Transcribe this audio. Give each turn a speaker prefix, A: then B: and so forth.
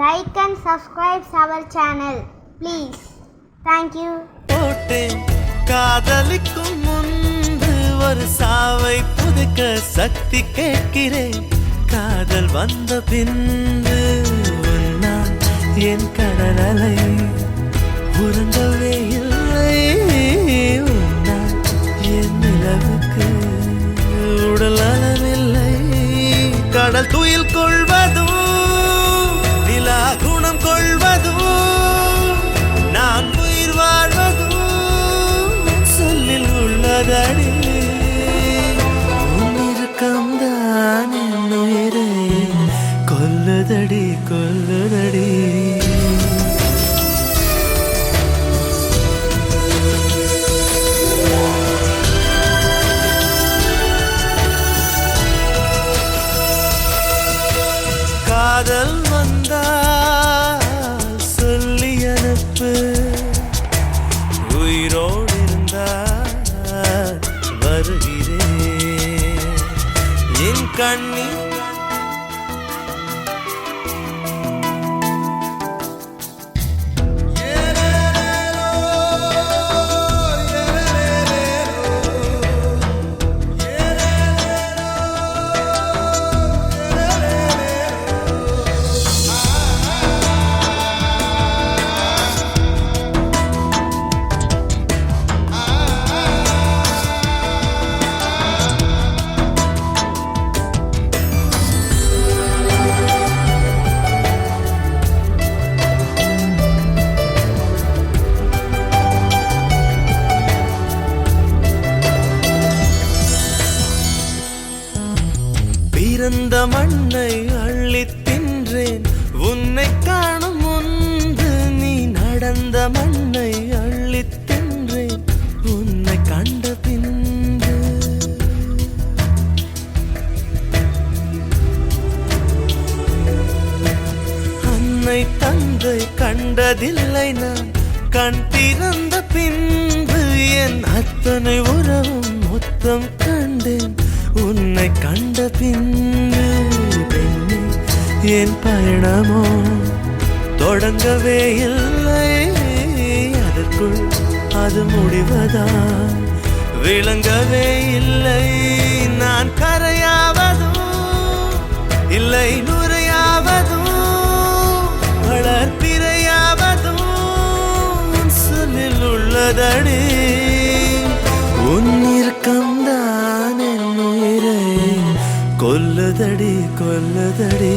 A: Like and subscribe our channel, please. Thank you.
B: காதலிக்கும் முன்பு ஒரு சாவை புதுக்க சக்தி கேட்கிறேன். காதல் வந்த பின்பு உன்னால் என் கடலலை உறங்கவே இல்லை. உன்னால் என் நிலவுக்கு உடல் அளவில்லை. கடல் துயில் கொள்வதும் நிலா குணம் கொள்வதும் நான் உயிர் வாழ்வதும் சொல்லில் உள்ளதடி. உன்னிருக்கம்தான் என் உயிரை கொல்லுதடி கொல்லுதடி. காதல் வந்தால் சொல்லி அனுப்பு. உயிரோடு இருந்தால் வருகிறேன். என் கண்ணீர் பிறந்த மண்ணை அள்ளித் தின்றேன். உன்னை காணும் முன்பு நீ நடந்த மண்ணை அள்ளித் தின்றேன். உன்னை கண்ட பின்பு அன்னை தந்தை கண்டதில்லை நான். கண் திறந்த பின்பு என் அத்தனை உறவும் மொத்தம் கண்டேன். உன்னை கண்ட பின்பு பெண்ணே என் பயணமோ தொடங்கவே இல்லை. அதற்குள் அது முடிவதா விளங்கவே இல்லை. நான் கரையாவதும் இல்லை நுரையாவதும் வளர்ப்பிறையாவதும் சொல்லில் உள்ளதடி. உன்னிருக்கம்தான் என் உயிரை கொல்லுதடி கொல்லுதடி.